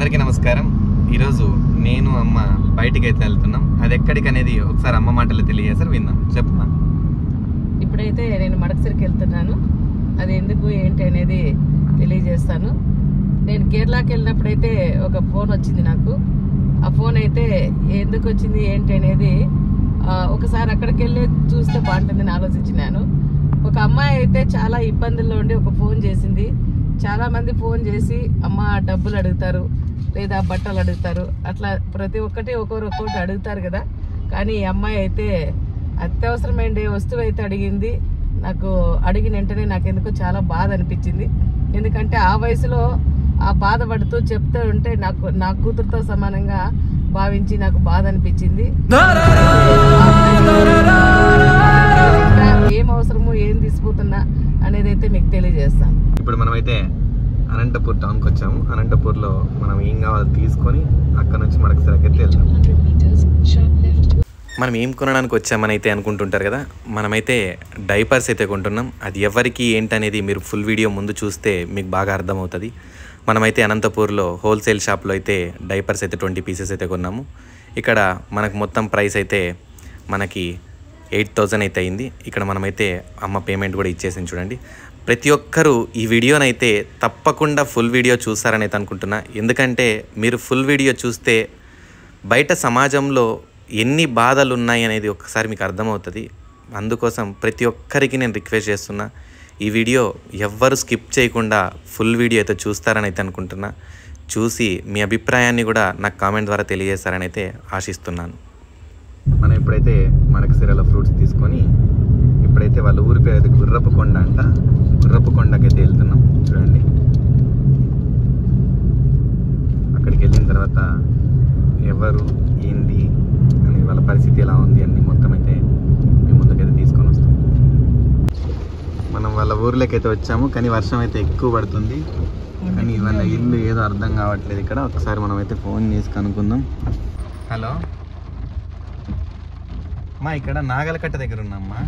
అందరికీ నమస్కారం. ఈరోజు నేను అమ్మ బయటికి అయితే వెళ్తున్నాం. అది ఎక్కడికి అనేది ఒకసారి అమ్మ మాటలు తెలియజేస్తారు, విందాం. చెప్పమ్మా. ఇప్పుడైతే నేను మడకసిరికి వెళ్తున్నాను. అది ఎందుకు ఏంటి అనేది తెలియజేస్తాను. నేను కేరళకి వెళ్ళినప్పుడైతే ఒక ఫోన్ వచ్చింది నాకు. ఆ ఫోన్ అయితే ఎందుకు వచ్చింది ఏంటి అనేది ఒకసారి అక్కడికి వెళ్ళి చూస్తే బాగుంటుందని ఆలోచించినాను. ఒక అమ్మాయి అయితే చాలా ఇబ్బందుల్లో ఉండి ఒక ఫోన్ చేసింది. చాలా మంది ఫోన్ చేసి అమ్మ డబ్బులు అడుగుతారు, లేదా బట్టలు అడుగుతారు, అట్లా ప్రతి ఒక్కటి ఒక్కొక్కటి అడుగుతారు కదా. కానీ ఈ అమ్మాయి అయితే అత్యవసరమైన వస్తువు అయితే అడిగింది. నాకు అడిగిన వెంటనే నాకు ఎందుకో చాలా బాధ అనిపించింది. ఎందుకంటే ఆ వయసులో ఆ బాధపడుతూ చెప్తూ ఉంటే నా కూతురుతో సమానంగా భావించి నాకు బాధ అనిపించింది. ఏం అవసరము, ఏం తీసుకుపోతున్నా అనేది అయితే మీకు తెలియజేస్తాను. ఇప్పుడు మనమైతే అనంతపూర్ టౌన్కి వచ్చాము. అనంతపూర్లో మనం ఏం కావాలో తీసుకొని అక్కడ నుంచి మడకసిరికి అయితే వెళ్తాం. మనం ఏం కొనడానికి వచ్చామని అయితే అనుకుంటుంటారు కదా. మనమైతే డైపర్స్ అయితే కొంటున్నాం. అది ఎవరికి ఏంటనేది మీరు ఫుల్ వీడియో ముందు చూస్తే మీకు బాగా అర్థమవుతుంది. మనమైతే అనంతపూర్లో హోల్సేల్ షాప్లో అయితే డైపర్స్ అయితే 20 పీసెస్ అయితే కొన్నాము. ఇక్కడ మనకు మొత్తం ప్రైస్ అయితే మనకి 8,000 అయితే అయింది. ఇక్కడ మనమైతే అమ్మ పేమెంట్ కూడా ఇచ్చేసింది. చూడండి, ప్రతి ఒక్కరూ ఈ వీడియోనైతే తప్పకుండా ఫుల్ వీడియో చూస్తారని అయితే అనుకుంటున్నా. ఎందుకంటే మీరు ఫుల్ వీడియో చూస్తే బయట సమాజంలో ఎన్ని బాధలు ఉన్నాయి అనేది ఒకసారి మీకు అర్థమవుతుంది. అందుకోసం ప్రతి ఒక్కరికి నేను రిక్వెస్ట్ చేస్తున్నా, ఈ వీడియో ఎవ్వరు స్కిప్ చేయకుండా ఫుల్ వీడియో అయితే చూస్తారని అయితే అనుకుంటున్నా. చూసి మీ అభిప్రాయాన్ని కూడా నాకు కామెంట్ ద్వారా తెలియజేస్తారని అయితే ఆశిస్తున్నాను. మనం ఇప్పుడైతే మడకసిరలో ఫ్రూట్స్ తీసుకొని ఇప్పుడైతే వాళ్ళ ఊరి పేరు అయితే గుర్రపు కొండ అంట. గుర్రపు కొండకైతే వెళ్తున్నాం. చూడండి, అక్కడికి వెళ్ళిన తర్వాత ఎవరు ఏంది అని వాళ్ళ పరిస్థితి ఎలా ఉంది అన్ని మొత్తం అయితే మేము ముందుకైతే తీసుకొని వస్తాం. మనం వాళ్ళ ఊర్లోకి అయితే వచ్చాము, కానీ వర్షం అయితే ఎక్కువ పడుతుంది. కానీ వాళ్ళ ఇల్లు ఏదో అర్థం కావట్లేదు. ఇక్కడ ఒకసారి మనం అయితే ఫోన్ చేసి కనుక్కుందాం. హలో అమ్మా, ఇక్కడ నాగలకట్ట దగ్గర ఉన్నామ్మా.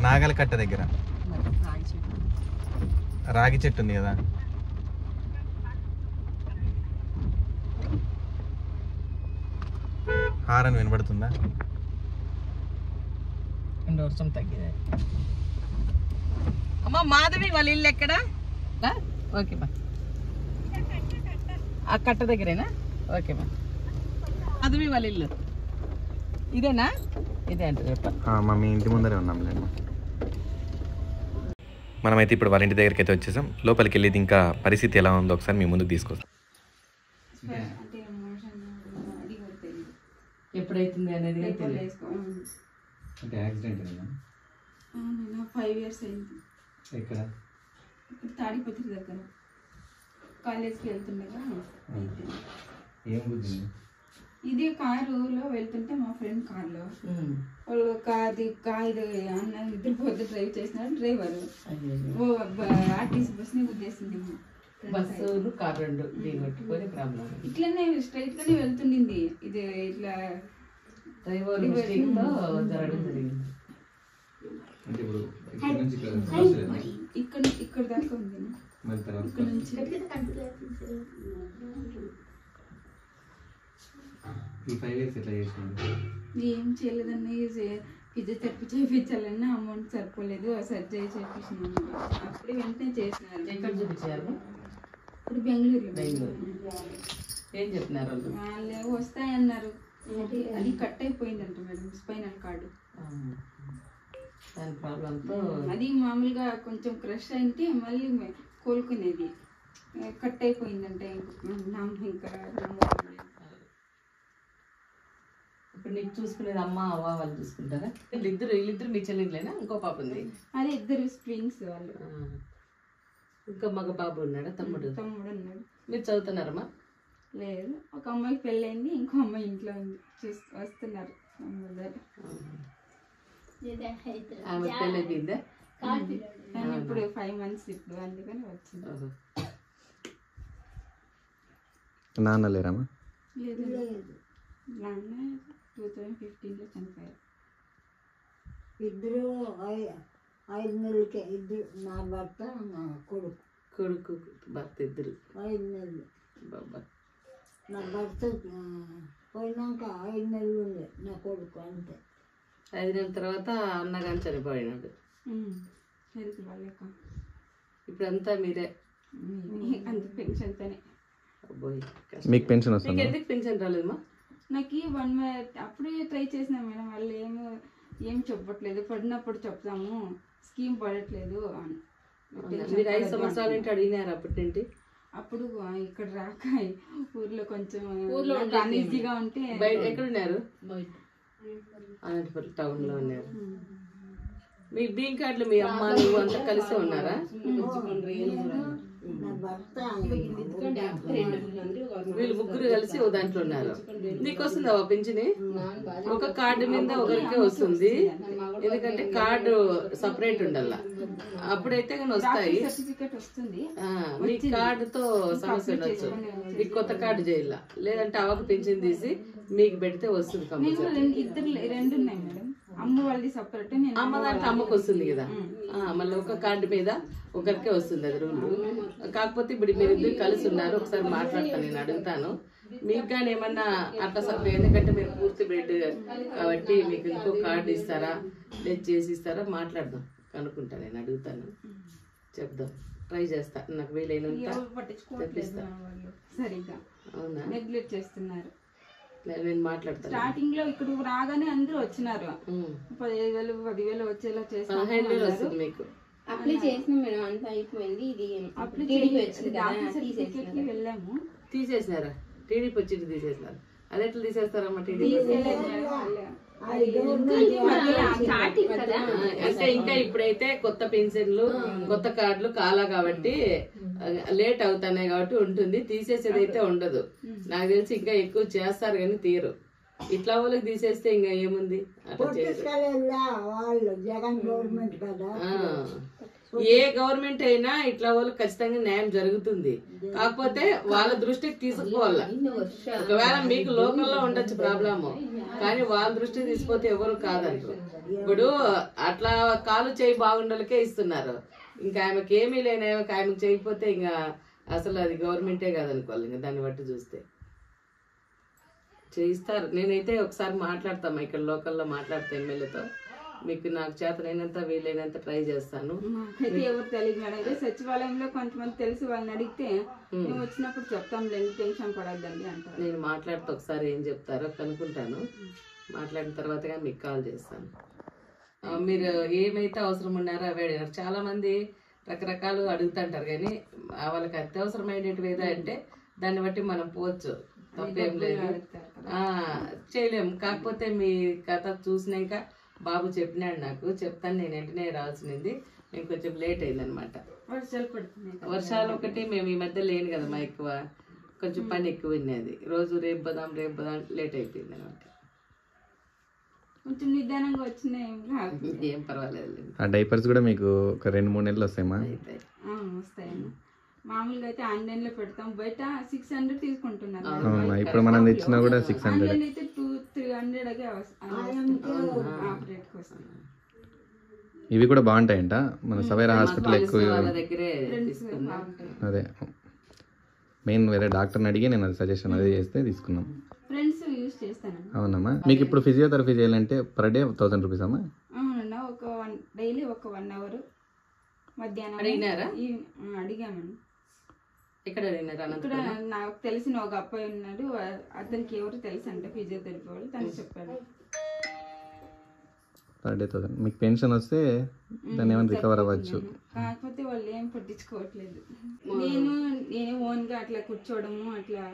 నాగలకట్ట దగ్గర రాగి చెట్టు ఉంది కదా. హారన్ వినబడుతుందా? వర్షం తగ్గిదే. అమ్మ మాధవి వాళ్ళ ఇల్లు ఎక్కడ? ఓకే మా, ఆ కట్ట దగ్గరేనా? ఓకే మా, మాధవి వాళ్ళ ఇల్లు ఇదేనా? ఇదే అంటే చెప్పా, మీ ఇంటి ముందరే ఉన్నాంలేమ్మా. మనమైతే ఇప్పుడు వాళ్ళ ఇంటి దగ్గరికి అయితే వచ్చేసాం. లోపలికి వెళ్ళేది ఇంకా పరిస్థితి ఎలా ఉందో ఒకసారి మీ ముందుకు తీసుకొస్తాం. ఎప్పుడైతుంది అనేది అంటే యాక్సిడెంట్ 5 years అయింది. ఎక్కడ? తాడిపత్రి దగ్గర కాలేజ్కి వెళ్తుండగా ఏం గుద్దింది? ఇదే కారులో వెళ్తుంటే మా ఫ్రెండ్ కార్లో ఇది అన్న నిద్రపోతే డ్రైవ్ చేసినాడు డ్రైవర్. ఆర్టీసీ బస్ని గుద్దేసింది. బస్సు కార్ రెండు కొట్టుకొని ప్రాబ్లం. ఇట్లనే స్ట్రైట్ గానే వెళ్తుండింది. ఇది ఇట్లా డ్రైవర్ జరగడం జరిగింది. ఇక్కడ దాకా ఉంది. ఇక్కడ నుంచి ఏం చేయలేదన్నీ. ఫిజియోథెరపీ చేయించాలన్నా అమౌంట్ సరిపోలేదు. సర్జరీ చేయించినాను. అప్పుడే వెంటనే చేసినారు. ఎక్కడ చూపించారు? ఇప్పుడు బెంగళూరు. ఏం చెప్పినారు వాళ్ళు? వస్తాయన్నారు. అది కట్ అయిపోయిందంట మేడం, స్పైనల్ కార్డు. దాని ప్రాబ్లంతో అది మామూలుగా కొంచెం క్రష్ అయితే మళ్ళీ కోలుకునేది. కట్ అయిపోయిందంటే ఇంకా ఇప్పుడు నీకు చూసుకునేది అమ్మ అవ్వ వాళ్ళు చూసుకుంటారా? వీళ్ళిద్దరు మీ చెల్లెళ్ళేనా? ఇంకో పాప ఉంది. అదే ఇద్దరు ట్విన్స్ వాళ్ళు. ఇంకా మగ బాబు ఉన్నాడా? తమ్ముడు ఉన్నాడు. మీరు చదువుతున్నారమ్మా? లేదు, ఒక అమ్మాయి పెళ్ళైంది, ఇంకో అమ్మాయి ఇంట్లో ఉంది. వస్తున్నారు. ఆమె పెళ్ళైపోయిందా? ఇప్పుడు 5 months ఇప్పుడు, అందుకని వచ్చింది. నాన్న లేరమ్మా? లేదు, నాన్న 2015లో చనిపోయారు. ఇద్దరు 5 నెలలకే. ఇద్దరు, నా భర్త నా కొడుకు. కొడుకు భర్త ఇద్దరు 5 నెలలు. బాబా. నా భర్త పోయినాక 5 నెలలు ఉండే నా కొడుకు అంతే. 5 నెలల తర్వాత అన్నగాని చనిపోయినాడు. హెల్త్ బాగాలేక ఇప్పుడు అంతా మీరే. అంత పెన్షన్తోనే. అబ్బోయ్ మీకు పెన్షన్ వస్తుంది? మీకు ఎందుకు పెన్షన్ రాలేదమ్మా? నాకు 1 మంత్ అప్పుడే ట్రై చేసిన మేడం, వాళ్ళు ఏం చెప్పట్లేదు, పడినప్పుడు చెప్తాము, స్కీమ్ పడట్లేదు అని. మీరు 5 సంవత్సరాలు ఏంటి అడిగినారు అప్పటి నుండి? అప్పుడు ఇక్కడ రాక ఊర్లో కొంచెం అన్ఈజీగా ఉంటే బయట ఎక్కడున్నారు? అనంతపురం టౌన్ లో ఉన్నారు. మీ బియ్యం కార్డులు మీ అమ్మ నువ్వు అంతా కలిసే ఉన్నారా? నా భర్త వీళ్ళు ముగ్గురు కలిసి ఓ దాంట్లో ఉన్నారు. నీకు వస్తుందా పింఛని? ఒక కార్డు మీద ఒకరికే వస్తుంది, ఎందుకంటే కార్డు సపరేట్ ఉండాల, అప్పుడైతే కానీ వస్తాయి. సర్టిఫికేట్ వస్తుంది. మీ కార్డుతో సమస్య ఉండొచ్చు, మీకు కొత్త కార్డు చేయాల, లేదంటే అవక పింఛన్ తీసి మీకు పెడితే వస్తుంది కంపల్సరీ. ఇద్దరు 2 ఉన్నాయి మేడం, అమ్మ వాళ్ళది సపరేట్, అమ్మ దాంట్లో అమ్మకు వస్తుంది కదా, మళ్ళీ ఒక కార్డు మీద ఒకరికే వస్తుంది అది రూల్. కాకపోతే ఇప్పుడు మీరు ఇద్దరు కలిసి ఉన్నారు, ఒకసారి మాట్లాడతాను, నేను అడుగుతాను. మీకు కానీ ఏమన్నా అట్లా సపరేట్, ఎందుకంటే మీరు పూర్తి బెడ్ కాబట్టి మీకు ఇంకో కార్డు ఇస్తారా, లేదు చేసి ఇస్తారా, మాట్లాడదాం, కనుక్కుంటా, నేను అడుగుతాను, చెప్దాం, ట్రై చేస్తా, నాకు వీలైనంత తెప్పిస్తా. సరిగ్గా అవునా? నెగ్లెక్ట్ చేస్తున్నారు. నేను మాట్లాడతాను. స్టార్టింగ్ లో ఇక్కడ రాగానే అందరూ వచ్చినారు, 15,000 10,000 వచ్చేలా చేస్తాను. 15,000 వస్తుంది మీకు. అప్లై చేసిన మేడం, అంతా అయిపోయింది. ఇది అప్లై సర్టిఫికేట్ కి వెళ్ళాము, తీసేసినారా? టీడీపీ వచ్చి తీసేసినారు. అది ఎట్లా తీసేస్తారమ్మా? టీడీపీ అంటే ఇంకా ఇప్పుడైతే కొత్త పెన్షన్లు కొత్త కార్డులు కాలా కాబట్టి లేట్ అవుతాయి కాబట్టి ఉంటుంది, తీసేసేది అయితే ఉండదు. నాకు తెలిసి ఇంకా ఎక్కువ చేస్తారు కానీ తీరు. ఇట్లా వాళ్ళకి తీసేస్తే ఇంకా ఏముంది, అట్లా వాళ్ళు జగన్ గవర్నమెంట్ కదా. ఏ గవర్నమెంట్ అయినా ఇట్లా వాళ్ళకి ఖచ్చితంగా న్యాయం జరుగుతుంది, కాకపోతే వాళ్ళ దృష్టికి తీసుకుపోవాలా. ఒకవేళ మీకు లోకల్లో ఉండొచ్చు ప్రాబ్లము, కానీ వాళ్ళ దృష్టికి తీసుకుపోతే ఎవరు కాదంటారు. ఇప్పుడు అట్లా కాలు చేయి బాగుండలకే ఇస్తున్నారు, ఇంకా ఆమెకి ఏమీ లేని ఆమెకు చేయకపోతే ఇంకా అసలు అది గవర్నమెంటే కాదనుకోవాలి. ఇంకా దాన్ని బట్టి చూస్తే చేయిస్తారు. నేనైతే ఒకసారి మాట్లాడతాము, ఇక్కడ లోకల్లో మాట్లాడతా ఎమ్మెల్యేతో, మీకు నాకు చేతనైనంత వీలైనంత ట్రై చేస్తాను. అయితే ఎవరు తెలియదు మేడం, అయితే సచివాలయంలో కొంతమంది తెలిసి వాళ్ళని అడిగితే మేము వచ్చినప్పుడు చెప్తాం, లేదు టెన్షన్ పడద్దండి అంటారు. నేను మాట్లాడితే ఒకసారి ఏం చెప్తారో కనుక్కుంటాను, మాట్లాడిన తర్వాత కానీ మీకు కాల్ చేస్తాను. మీరు ఏమైతే అవసరం ఉన్నారో అవి అడిగారు. చాలా మంది రకరకాలు అడుగుతుంటారు, కానీ వాళ్ళకి అత్యవసరమైనవి ఏదో అంటే దాన్ని బట్టి మనం పోవచ్చు, తప్పేం లేదు, చేయలేము. కాకపోతే మీ కథ చూసినాక బాబు చెప్పినాడు, నాకు చెప్తాను, నేను వెంటనే రావాల్సింది, నేను కొంచెం లేట్ అయిందనమాట. వర్షాలు పడుతున్నాయి, వర్షాలు ఒకటి మేము ఈ మధ్య లేను కదమ్మా, ఎక్కువ కొంచెం పని ఎక్కువ ఉన్నది, రోజు రేపు బదాం లేట్ అయిపోయింది అనమాట. కొంచెం నిదానంగా వచ్చినాయి, ఏం పర్వాలేదు. ఆ డైపర్స్ కూడా మీకు ఒక 2-3 నెలలు వస్తాయమ్మా? వస్తాయమ్మా. మామూలుగా అయితే ఆన్లైన్ లో పెడతాం, బయట 600 తీసుకుంటున్నారు, ఇప్పుడు మనం తెచ్చినా కూడా 600. ఆన్లైన్ అయితే 200-300 వస్తాయి. ఇవి కూడా బాగుంటాయంట, మన సవేరా హాస్పిటల్ ఎక్కువ. దగ్గరే అదే మెయిన్ వేరే డాక్టర్ని అడిగి నేను అది సజెషన్ అదే చేస్తే తీసుకున్నాం. ఫ్రెండ్స్ యూజ్ చేస్తాను. అవునమ్మా. మీకు ఇప్పుడు ఫిజియోథెరపీ చేయాలంటే పర్ డే 1000 రూపీస్ అమ్మా? అవునన్నా, డైలీ ఒక 1 అవర్ మధ్యాహ్నం అడిగినారా? అడిగామని. ఇక్కడ ఇక్కడ నాకు తెలిసిన ఒక అబ్బాయి ఉన్నాడు, అతనికి ఎవరు తెలుసు అంటే ఫిజియోథెరపీ వాళ్ళు, తను చెప్పాడు. Per day 1000. మీకు పెన్షన్ వస్తే దాన్ని ఏమైనా రికవర్ అవ్వచ్చు. కాకపోతే వాళ్ళు ఏం పట్టించుకోవట్లేదు. నేనే ఓన్ గా అట్లా కూర్చోవడము, అట్లా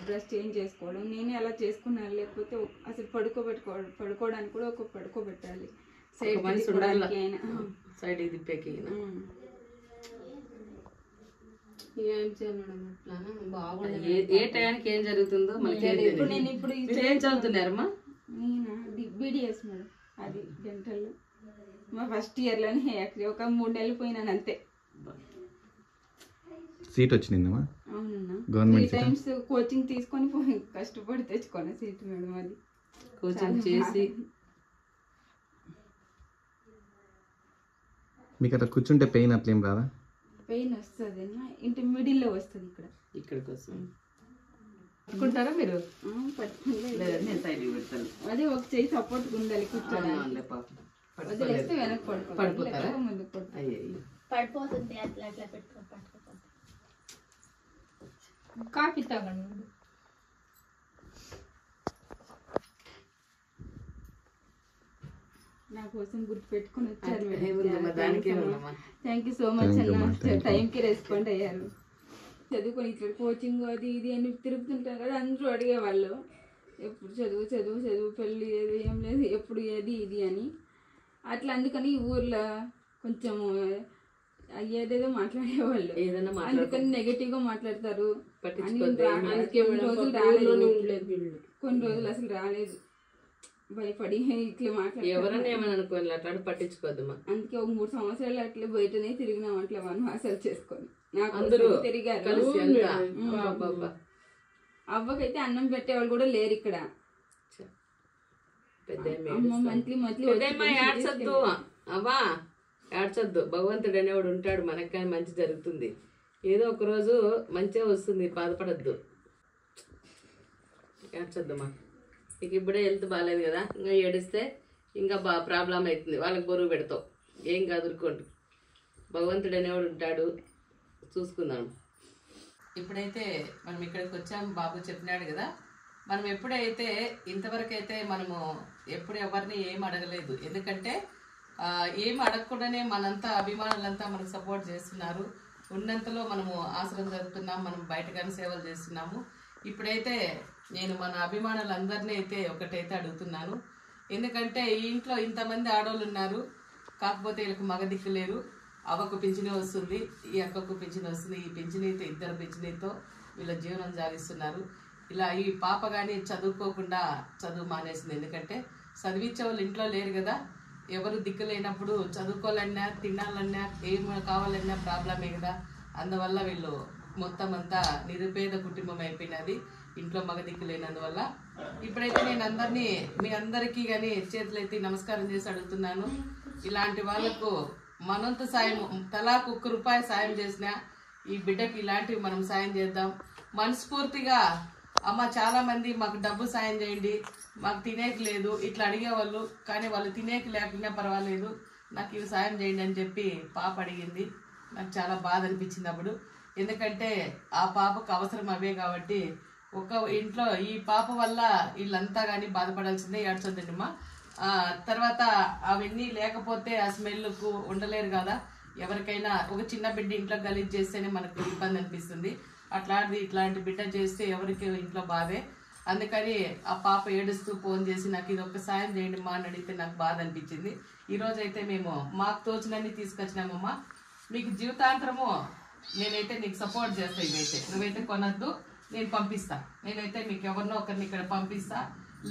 డ్రెస్ చేంజ్ చేసుకోవడం నేనే అలా చేసుకున్నాను. లేకపోతే అసలు పడుకోవడానికి కూడా ఒక పడుకోబెట్టాలి, సైడ్ సైడ్ తిప్పేకి. ఏ టైంకి ఏం జరుగుతుందో మనకి ఏం చదువుతున్నారమ్మా? బీడిఎస్ మేడం, అది డెంటల్. మా ఫస్ట్ ఇయర్ లోనే ఒక 3 నెలలు పోయినాను అంతే. సీట్ వచ్చిందమ్మా? అవునన్నా, గవర్నమెంట్ 3 times కోచింగ్ తీసుకొని పోయి కష్టపడి తెచ్చుకోను సీట్ మేడం. అది కోచింగ్ చేసి. మీకు అట్లా కూర్చుంటే పెయిన్ అట్లేం రాదా? పెయిన్ వస్తుంది ఇంటి మిడిల్లో వస్తుంది ఇక్కడ. ఇక్కడికి వస్తుంది. పట్టుకుంటారా మీరు? పట్టుకుంటే నేను సైడ్ పెడతాను. అదే ఒక చెయ్యి సపోర్ట్ ఉండాలి కూర్చోడానికి. వదిలేస్తే వెనక్కి పడిపోతారా? ముందుకు పడుతుంది. అయ్యో పడిపోతుంది. అట్లా అట్లా పట్టుకోపోతుంది. కాఫీ తాగండి. నా కోసం గుర్తు పెట్టుకుని వచ్చారు. థ్యాంక్ యూ సో మచ్ అన్న. టైంకి రెస్పాండ్ అయ్యారు. చదువుకొని ఇక్కడ కోచింగ్ అది ఇది అని తిరుగుతుంటారు కదా, అందరూ అడిగేవాళ్ళు ఎప్పుడు చదువు చదువు చదువు, పెళ్ళి లేదు ఏం లేదు, ఎప్పుడు ఏది ఇది అని. అట్లా అందుకని ఊర్లో కొంచెము ఏదేదో మాట్లాడేవాళ్ళు, అందుకని నెగటివ్గా మాట్లాడతారు. కొన్ని రోజులు అసలు రాలేదు, భయపడి ఇట్లా మాట్లాడు. ఎవరన్నా ఏమని అనుకోని అట్లా పట్టించుకోద్దమ్మా. అందుకే ఒక 3 సంవత్సరాలు అట్లా బయటనే తిరిగినాం, అట్లా వనవాసాలు చేసుకొని. అందరూ తిరిగారు. అవ్వకైతే అన్నం పెట్టేవాళ్ళు కూడా లేరు ఇక్కడ. మంత్లీ ఏడ్చొద్దు అవ్వా, ఏడ్చొద్దు. భగవంతుడు అనేవాడు ఉంటాడు, మనకు కానీ మంచి జరుగుతుంది. ఏదో ఒక రోజు మంచిగా వస్తుంది, బాధపడద్దు. ఏడ్చొద్దమ్మా. నీకు ఇప్పుడే హెల్త్ బాగాలేదు కదా, ఇంకా ఏడిస్తే ఇంకా ప్రాబ్లం అవుతుంది. వాళ్ళకి బరువు పెడతావు. ఏం కదురుకోండి, భగవంతుడు అనేవాడు ఉంటాడు, చూసుకుందాం. ఇప్పుడైతే మనం ఇక్కడికి వచ్చాము, బాబు చెప్పినాడు కదా. మనం ఎప్పుడైతే ఇంతవరకు అయితే మనము ఎప్పుడు ఎవరిని ఏం అడగలేదు. ఎందుకంటే ఏం అడగకుండానే మనంతా అభిమానులంతా మనకు సపోర్ట్ చేస్తున్నారు. ఉన్నంతలో మనము ఆశ్రమం జరుపుతున్నాం, మనం బయట కానీ సేవలు చేస్తున్నాము. ఇప్పుడైతే నేను మన అభిమానులందరినీ అయితే ఒకటైతే అడుగుతున్నాను. ఎందుకంటే ఈ ఇంట్లో ఇంతమంది ఆడవాళ్ళు ఉన్నారు, కాకపోతే వీళ్ళకి మగ దిక్కు లేరు. అవ్వకు పింఛని వస్తుంది, ఈ అక్కకు పింఛని వస్తుంది. ఈ పింఛనీతో 2 పింఛనీతో వీళ్ళ జీవనం సాగిస్తున్నారు. ఇలా ఈ పాప కానీ చదువుకోకుండా చదువు మానేసింది. ఎందుకంటే చదివించే వాళ్ళు ఇంట్లో లేరు కదా, ఎవరు దిక్కు లేనప్పుడు చదువుకోవాలన్నా తినాలన్నా ఏం కావాలన్నా ప్రాబ్లమే కదా. అందువల్ల వీళ్ళు మొత్తం అంతా నిరుపేద కుటుంబం అయిపోయినది, ఇంట్లో మగ దిక్కు లేనందువల్ల. ఇప్పుడైతే నేను మీ అందరికీ కానీ చేతులైతే నమస్కారం చేసి అడుగుతున్నాను. ఇలాంటి వాళ్ళకు మనంత సాయం, తలాకు 1 రూపాయి సాయం చేసినా ఈ బిడ్డకి ఇలాంటివి మనం సాయం చేద్దాం. మనస్ఫూర్తిగా అమ్మ చాలా మంది మాకు డబ్బు సాయం చేయండి, మాకు తినేకి లేదు ఇట్లా అడిగేవాళ్ళు. కానీ వాళ్ళు తినేకి లేకపోయినా పర్వాలేదు, నాకు ఇవి సాయం చేయండి అని చెప్పి పాప అడిగింది. నాకు చాలా బాధ అనిపించింది అప్పుడు. ఎందుకంటే ఆ పాపకు అవసరం అవే కాబట్టి. ఒక ఇంట్లో ఈ పాప వల్ల వీళ్ళంతా కానీ బాధపడాల్సిందే. ఏడ్చొద్దండిమ్మా. తర్వాత అవన్నీ లేకపోతే ఆ స్మెల్కు ఉండలేరు కదా. ఎవరికైనా ఒక చిన్న బిడ్డ ఇంట్లో గలీజ్ చేస్తేనే మనకు ఇబ్బంది అనిపిస్తుంది. ఇట్లాంటి బిడ్డ చేస్తే ఎవరికి ఇంట్లో బాధే. అందుకని ఆ పాప ఏడుస్తూ ఫోన్ చేసి నాకు ఇది ఒక సాయం చేయండి మా అని అడిగితే నాకు బాధ అనిపించింది. ఈరోజు అయితే మేము మాకు తోచినన్ని తీసుకొచ్చినామమ్మా. నీకు జీవితాంతరము నేనైతే నీకు సపోర్ట్ చేస్తా. ఇవైతే నువ్వైతే కొనద్దు, నేను పంపిస్తా. నేనైతే మీకు ఎవరినో ఒకరిని ఇక్కడ పంపిస్తా.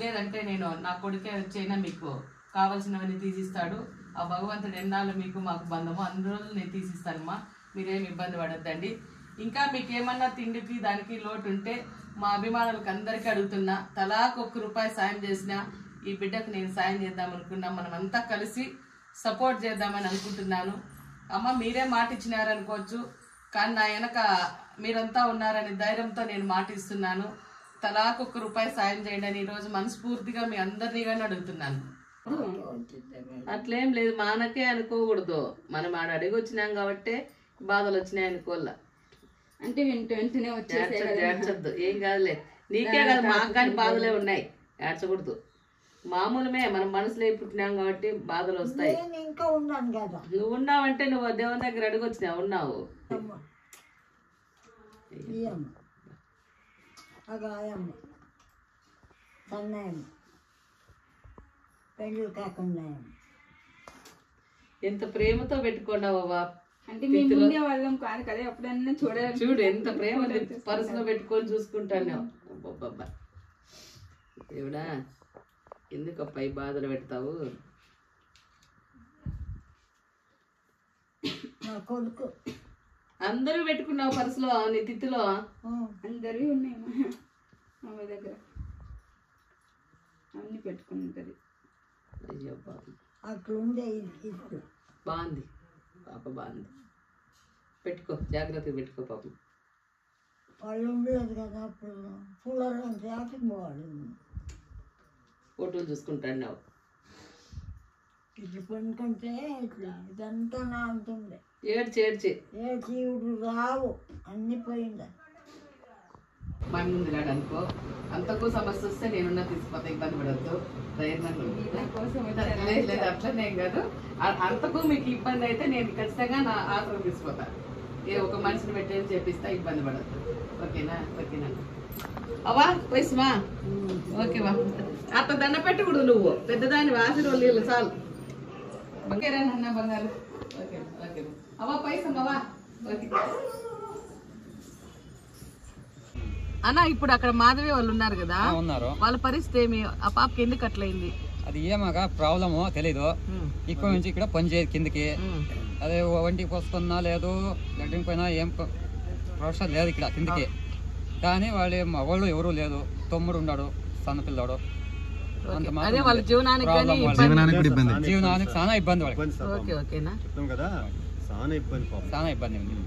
లేదంటే నేను నా కొడుకే వచ్చైనా మీకు కావాల్సినవన్నీ తీసిస్తాడు. ఆ భగవంతుడు ఎన్నాళ్ళు మీకు మాకు బంధము అన్ని రోజులు నేను తీసిస్తానమ్మా, మీరేమి ఇబ్బంది పడద్దండి. ఇంకా మీకు ఏమన్నా తిండికి దానికి లోటు ఉంటే మా అభిమానులకు అందరికీ అడుగుతున్నా, తలాకు 1 రూపాయి సాయం చేసినా ఈ బిడ్డకు నేను సాయం చేద్దాం అనుకున్నా. మనం అంతా కలిసి సపోర్ట్ చేద్దామని అనుకుంటున్నాను. అమ్మ మీరే మాట ఇచ్చినారనుకోవచ్చు, కానీ నా వెనక మీరంతా ఉన్నారని ధైర్యంతో నేను మాట ఇస్తున్నాను. తలాకు 1 రూపాయి సాయం చేయండి అని ఈరోజు మనస్ఫూర్తిగా మీ అందరినీ కానీ అడుగుతున్నాను. అట్లేం లేదు, మనకే అనుకోకూడదు. మనం ఆడ అడిగి వచ్చినాం కాబట్టి బాధలు వచ్చినాయి అనుకోలే. అంటే వెంటనే ఏడ్చొద్దు, ఏం కాదులే. నీకే కాదు మాకు కానీ బాధలే ఉన్నాయి, ఏడ్చకూడదు. మామూలమే, మనం మనసులో పుట్టినాం కాబట్టి బాధలు వస్తాయి. ఇంకా ఉన్నాను కదా. నువ్వు ఉన్నావంటే నువ్వు దేవుని దగ్గర అడిగి వచ్చినావు, ఉన్నావు. అగాయమ్మ సన్నాయమ్మ పెళ్ళి కాకుండా ఎంత ప్రేమతో పెట్టుకున్నావా. అంటే మేము ఉండే వాళ్ళం కాదు కదా, ఎప్పుడన్నా చూడాలి. చూడు ఎంత ప్రేమ పర్సులో పెట్టుకొని చూసుకుంటాను. అబ్బబ్బబ్బా దేవుడా, ఎందుకప్ప ఈ బాధలు పెడతావు. నా కొడుకు అందరూ పెట్టుకున్నావు పర్సులో, నీ తిత్తిలో. అందరివి ఉన్నాయి మా దగ్గర, అన్ని పెట్టుకుంటది. అయ్యో బాబు అట్లుండే బాగుంది, పాప బాగుంది. పెట్టుకో, జాగ్రత్తగా పెట్టుకో పాపం. వాళ్ళు ఉండలేదు కదా అప్పుడు కూలర్ అంతే ఆఫీకి పోవాలి. ఫోటోలు చూసుకుంటాడు. ఇట్లా పండుకుంటే ఇట్లా ఇదంతా నా ఉంటుంది. ఏడ్చి ఏ చీవుడు రావు, అన్ని పోయిందా. మా ముందు రాడు అనుకో, అంతకు సమస్య వస్తే నేనున్నా తీసుకుపోతా, ఇబ్బంది పడద్దు. లేదు అట్లనే కాదు, అంతకు మీకు ఇబ్బంది అయితే నేను ఖచ్చితంగా నా ఆశ్రమం తీసుకుపోతా. ఏ ఒక మనిషిని పెట్టేది చేపిస్తా, ఇబ్బంది పడద్దు. ఓకేనా? ఓకేనా అవా వయసుమా? ఓకేవా? అత్త దండ పెట్టకూడదు, నువ్వు పెద్దదాన్ని ఆశీర్వాదాలు చాలు. ఓకేరా నాన్న బంగారు? ఓకే ఓకే అవా పైసమ్మ అవా. ఓకే అన్న, ఇప్పుడు అక్కడ మాధవి వాళ్ళు ఉన్నారు కదా, ఉన్నారు. వాళ్ళ పరిస్థితి ఏమి? ఆ పాపకి ఎందుకు అట్లయింది? అది ఏమగా ప్రాబ్లము తెలీదు. ఇక్కడ నుంచి ఇక్కడ పని చేయదు కిందకి. అదే వంటికి పోసుకున్నా లేదు, లెట్రిన్ పైన ఏం ప్రొఫెషన్ లేదు ఇక్కడ కిందకి. కానీ వాళ్ళు ఎవరు లేదు, తమ్ముడు ఉన్నాడు సన్నపిల్లాడు. అదే వాళ్ళ జీవనానికి జీవనానికి చాలా ఇబ్బంది వాళ్ళకి. ఓకే ఓకేనా? చాలా ఇబ్బంది ఉంది.